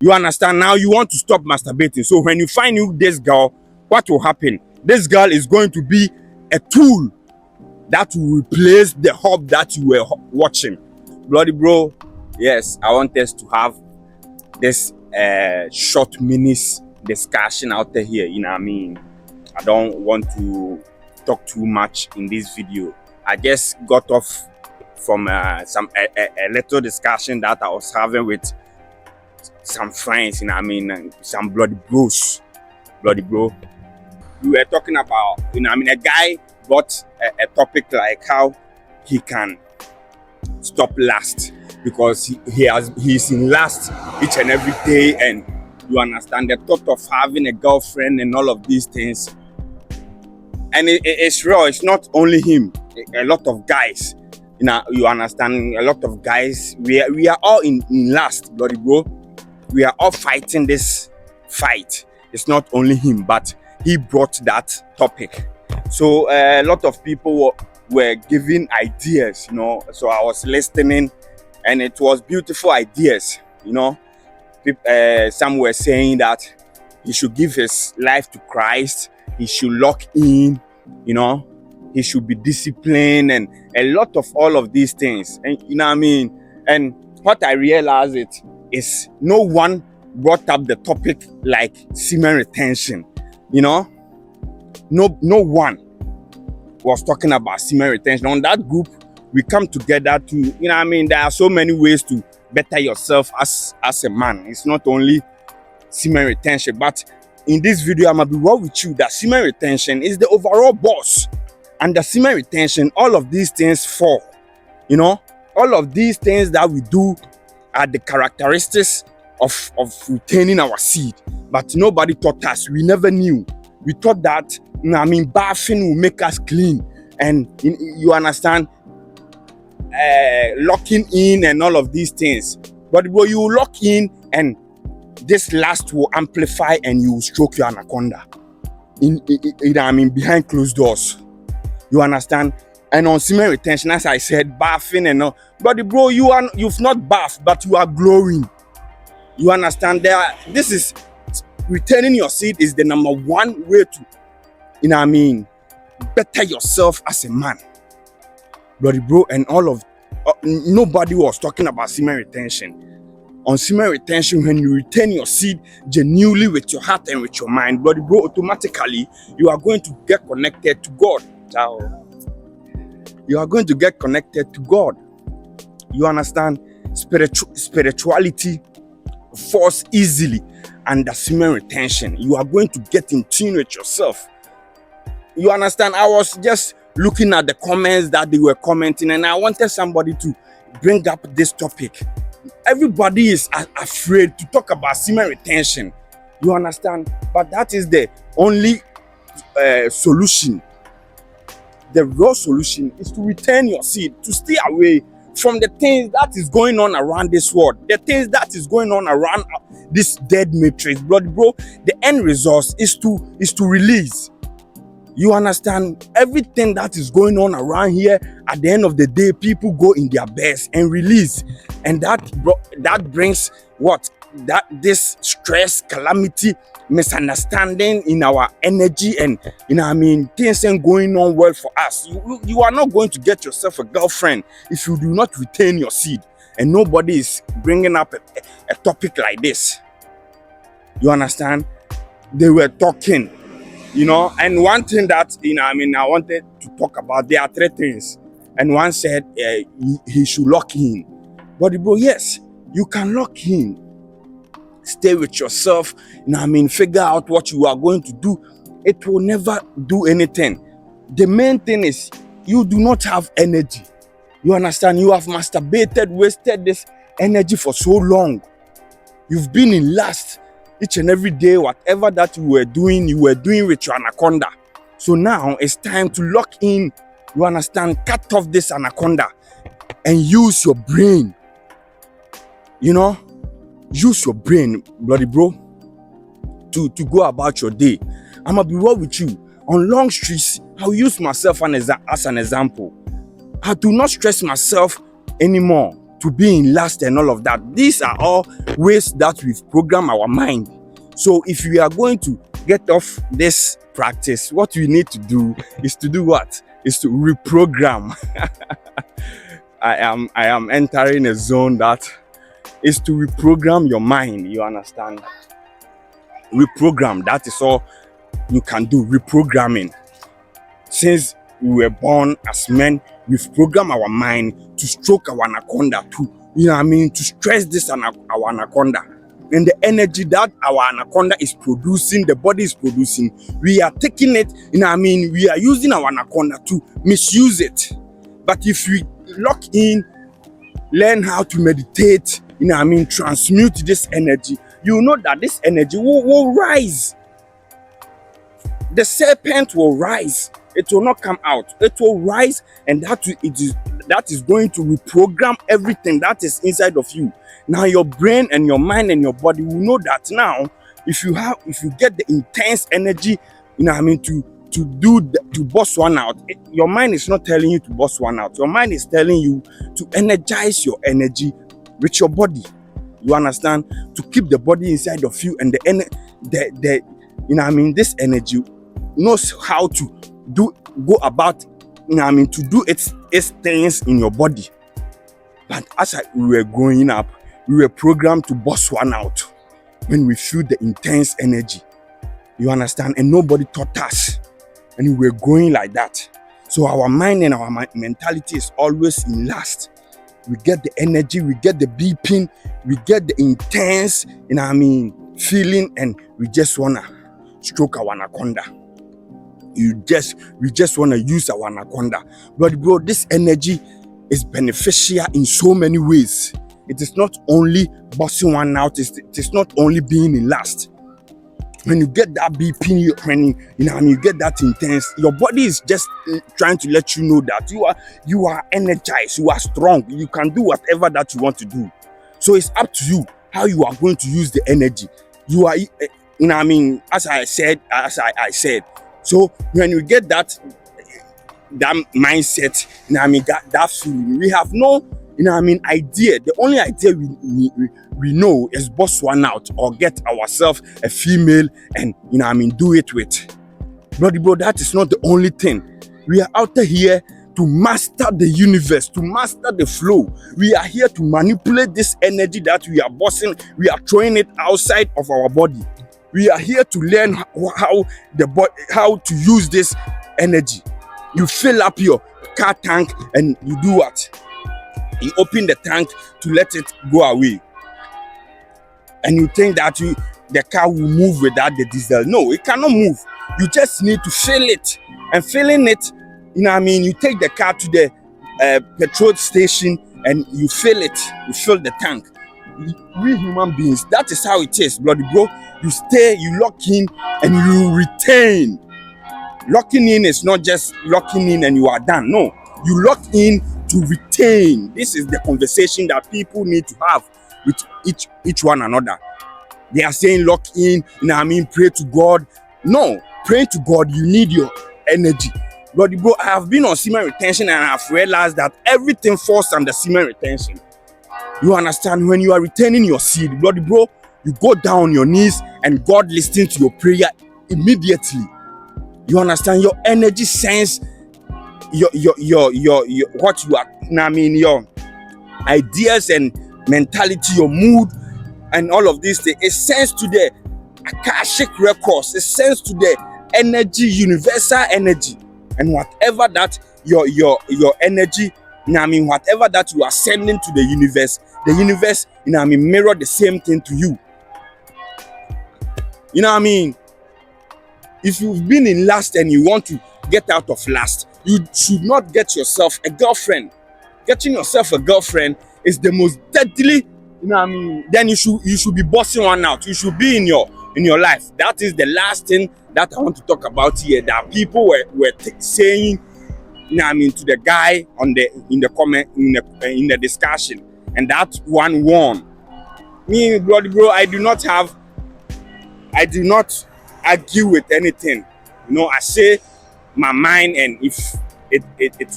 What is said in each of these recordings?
You understand? Now you want to stop masturbating. So when you find this girl, what will happen? This girl is going to be a tool that will replace the hub that you were watching. Bloody bro, yes, I want us to have this short minutes discussion out there here. You know what I mean? I don't want to talk too much in this video. I just got off from a little discussion that I was having with some friends, you know what I mean, some bloody bros. Bloody bro. We were talking about, you know what I mean, a guy brought a topic like how he can stop lust because he's in lust each and every day, and you understand the thought of having a girlfriend and all of these things. And it's real. It's not only him. A lot of guys, you know, you understand. A lot of guys. We are all in lust, bloody bro. We are all fighting this fight. It's not only him, but he brought that topic. So a lot of people were giving ideas, you know. So I was listening, and it was beautiful ideas, you know. Some were saying that he should give his life to Christ. He should lock in, you know. He should be disciplined, and a lot of all of these things. And you know what I mean. And what I realized is no one brought up the topic like semen retention. You know, no one was talking about semen retention. On that group, we come together to, you know what I mean, there are so many ways to better yourself as a man. It's not only semen retention, but in this video, I'm gonna be raw with you that semen retention is the overall boss. And the semen retention, all of these things fall. You know, all of these things that we do are the characteristics of retaining our seed. But nobody taught us. We never knew. We thought that, you know, I mean, bathing will make us clean. And you understand, locking in and all of these things. But when you lock in, and this lust will amplify, and you will stroke your anaconda. I mean, behind closed doors. You understand? And on semen retention, as I said, bathing and all. But bro, you've not bathed, but you are glowing. You understand? This is retaining your seed is the number one way to, you know what I mean, better yourself as a man. Bloody bro, and all of nobody was talking about semen retention. On semen retention, when you retain your seed genuinely with your heart and with your mind, bloody bro, automatically you are going to get connected to God. You are going to get connected to God. You understand? Spirituality falls easily under semen retention. You are going to get in tune with yourself. You understand? I was just looking at the comments that they were commenting, and I wanted somebody to bring up this topic. Everybody is afraid to talk about semen retention. You understand? But that is the only solution. The real solution is to retain your seed, to stay away from the things that is going on around this world, the things that is going on around this dead matrix. Bloody bro, the end result is to release. You understand? Everything that is going on around here, at the end of the day, people go in their best and release, and that brings what? This stress, calamity, misunderstanding in our energy, and you know what I mean, things ain't going on well for us. You are not going to get yourself a girlfriend if you do not retain your seed, and nobody is bringing up a topic like this. You understand? They were talking, you know, and one thing that, you know, I mean, I wanted to talk about, there are three things, and one said he should lock in. But bro, yes, you can lock in. Stay with yourself, you know what I mean, figure out what you are going to do. It will never do anything. The main thing is you do not have energy. You understand? You have masturbated, wasted this energy for so long. You've been in lust each and every day. Whatever that you were doing with your anaconda. So now it's time to lock in. You understand? Cut off this anaconda and use your brain. You know? Use your brain, bloody bro, to go about your day. I'm gonna be real with you. On long streets, I'll use myself as an example. I do not stress myself anymore to be in lust and all of that. These are all ways that we've programmed our mind. So if we are going to get off this practice, what we need to do is to do what? Is to reprogram. I am entering a zone that is to reprogram your mind. You understand? Reprogram. That is all you can do. Reprogramming. Since we were born as men, we've programmed our mind to stroke our anaconda, to stress this our anaconda. And the energy that our anaconda is producing, the body is producing, we are taking it, we are using our anaconda to misuse it. But if we lock in, learn how to meditate, transmute this energy, you know that this energy will rise. The serpent will rise. It will not come out. It will rise, and that is going to reprogram everything that is inside of you. Now your brain and your mind and your body will know that now, if you get the intense energy, to boss one out, your mind is not telling you to boss one out. Your mind is telling you to energize your energy with your body. You understand? To keep the body inside of you, and this energy knows how to go about, to do its things in your body. But as we were growing up, we were programmed to boss one out when we feel the intense energy. You understand? And nobody taught us. And we were growing like that. So our mind and our mentality is always in lust. We get the energy, we get the beeping, we get the intense, feeling, and we just wanna stroke our anaconda. We just wanna use our anaconda. But bro, this energy is beneficial in so many ways. It is not only bossing one out, it is not only being in lust. When you get that beeping, you get that intense, your body is just trying to let you know that you are energized, you are strong, you can do whatever that you want to do. So it's up to you how you are going to use the energy. You are, as I said. So when you get that mindset, that feeling, we have no idea. The only idea we know is boss one out or get ourselves a female and do it with. Bro, that is not the only thing. We are out here to master the universe, to master the flow. We are here to manipulate this energy that we are bossing. We are throwing it outside of our body. We are here to learn how to use this energy. You fill up your car tank and you do what? You open the tank to let it go away. And you think that the car will move without the diesel. No, it cannot move. You just need to fill it. And filling it, you take the car to the petrol station and you fill it. You fill the tank. We human beings, that is how it is, bloody bro. You stay, you lock in, and you retain. Locking in is not just locking in and you are done. No, you lock in to retain. This is the conversation that people need to have with each one another. They are saying lock in, pray to God. No, pray to God, you need your energy. Bloody bro, I have been on semen retention and I have realized that everything falls under semen retention. You understand? When you are retaining your seed, bloody bro, you go down on your knees and God listens to your prayer immediately. You understand? Your energy sense your what you are, your ideas and mentality, your mood, and all of these things. It sends to the Akashic records. It sends to the energy, universal energy, and whatever that your energy, whatever that you are sending to the universe, mirror the same thing to you. If you've been in lust and you want to get out of lust, you should not get yourself a girlfriend. Getting yourself a girlfriend is the most deadly. Then you should be bossing one out. You should be in your life. That is the last thing that I want to talk about here. That people were saying, to the guy in the comment in the discussion, and that one won. Me, bloody bro, I do not argue with anything. I say my mind, and if it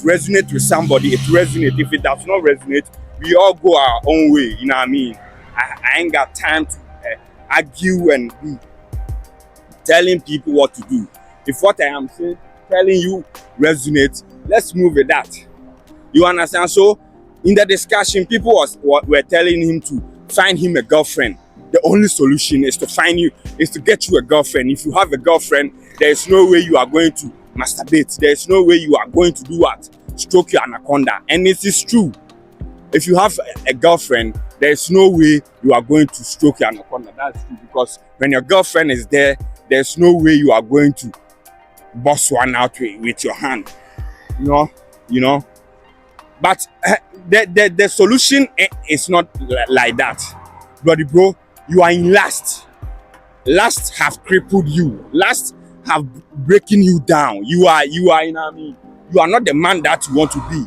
resonates with somebody, it resonates. If it does not resonate, We all go our own way, you know what I mean? I ain't got time to argue and be telling people what to do. If what I am saying, telling you resonates, let's move with that. You understand? So in the discussion, people were telling him to find him a girlfriend. The only solution is to get you a girlfriend. If you have a girlfriend, there is no way you are going to masturbate. There is no way you are going to do what? Stroke your anaconda. And it is true. If you have a girlfriend, there is no way you are going to stroke your anaconda. That's true, because when your girlfriend is there, there's no way you are going to bust one out with your hand. You know. But the solution is not like that. Bloody bro, you are in lust. Lust have crippled you. Lust have breaking you down. You are you know what I mean? You are not the man that you want to be.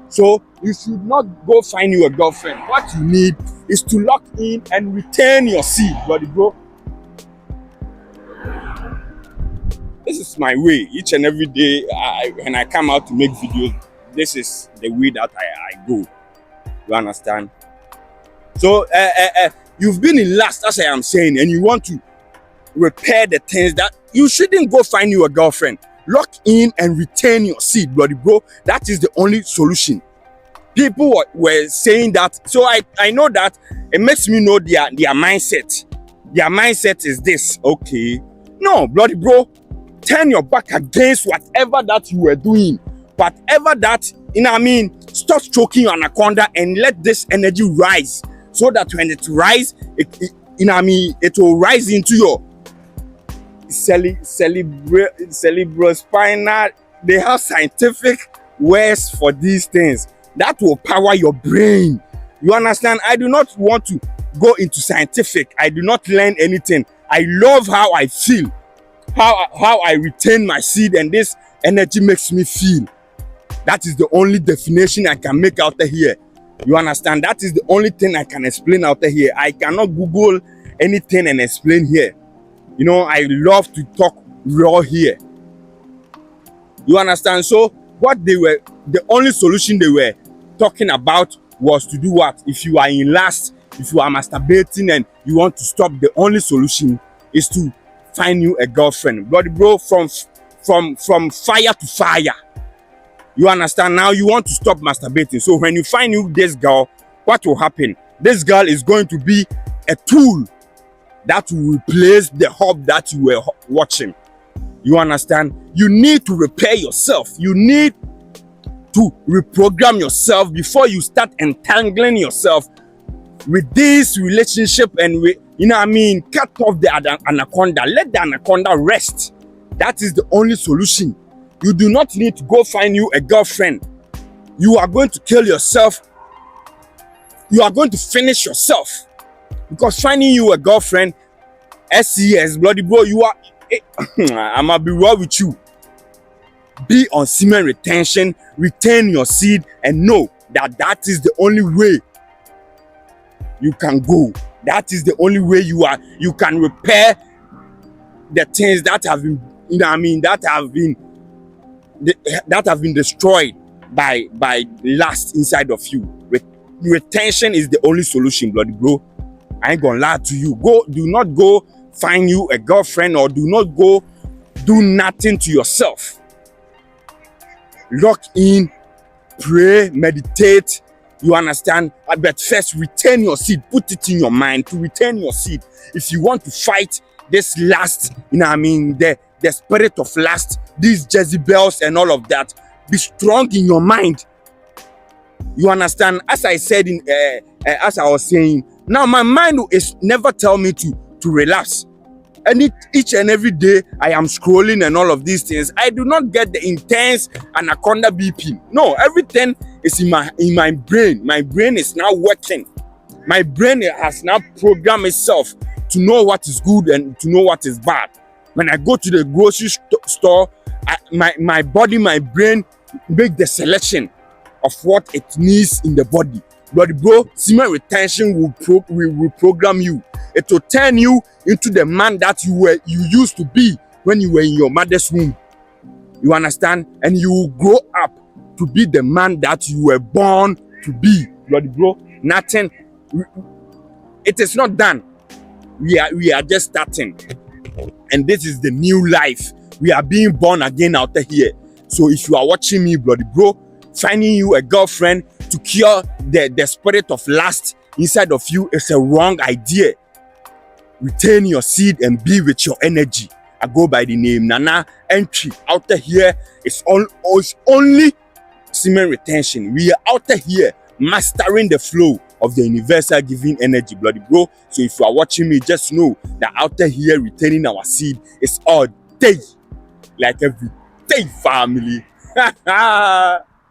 So you should not go find you a girlfriend. What you need is to lock in and retain your seed, bloody bro. This is my way. Each and every day, when I come out to make videos, this is the way that I go. You understand? So you've been in lust, as I am saying, and you want to repair the things that you shouldn't go find you a girlfriend. Lock in and retain your seed, bloody bro. That is the only solution. People were saying that, so I know that it makes me know their mindset. Their mindset is this, okay? No, bloody bro, turn your back against whatever that you were doing. Whatever that, you know what I mean? Stop stroking your anaconda and let this energy rise, so that when it rise, you know what I mean, it will rise into your cerebrospinal. They have scientific words for these things that will power your brain. You understand? I do not want to go into scientific. I do not learn anything. I love how I feel, how I retain my seed, and this energy makes me feel. That is the only definition I can make out here. You understand? That is the only thing I can explain out here. I cannot Google anything and explain here. You know, I love to talk raw here. You understand? So the only solution they were talking about was to do what? If you are in lust, if you are masturbating and you want to stop, the only solution is to find you a girlfriend. Bloody bro, from fire to fire. You understand? Now you want to stop masturbating. So when you find you this girl, what will happen? This girl is going to be a tool that will replace the hub that you were watching. You understand? You need to repair yourself. You need to reprogram yourself before you start entangling yourself with this relationship and with, you know what I mean, cut off the anaconda. Let the anaconda rest. That is the only solution. You do not need to go find you a girlfriend. You are going to kill yourself. You are going to finish yourself. Because finding you a girlfriend, SES, bloody bro, you are, I'm gonna be raw with you. Be on semen retention, retain your seed, and know that that is the only way you can go. That is the only way you can repair the things that have been, you know what I mean, that have been destroyed by lust inside of you. Retention is the only solution, bloody bro. I ain't gonna lie to you. Do not go find you a girlfriend, or do not go do nothing to yourself. Lock in, pray, meditate. You understand? But first, retain your seed. Put it in your mind to retain your seed. If you want to fight this lust, you know what I mean, the spirit of lust, these Jezebels and all of that, be strong in your mind. You understand? As I said as I was saying, now my mind is never tell me to relax. And each and every day I am scrolling and all of these things. I do not get the intense anaconda BP. No, everything is in my brain. My brain is now working. My brain has now programmed itself to know what is good and to know what is bad. When I go to the grocery store, my body, my brain make the selection of what it needs in the body. But bro, semen retention will program you. It will turn you into the man that you used to be when you were in your mother's womb. You understand? And you will grow up to be the man that you were born to be. bloody bro. Nothing. It is not done. We are just starting, and this is the new life. We are being born again out here. So if you are watching me, bloody bro, finding you a girlfriend to cure the spirit of lust inside of you is a wrong idea. Retain your seed and be with your energy. I go by the name Nana Entry. Out here it's only semen retention. We are out here mastering the flow of the universal giving energy, bloody bro. So if you are watching me, just know that out here retaining our seed is all day, like every day, family.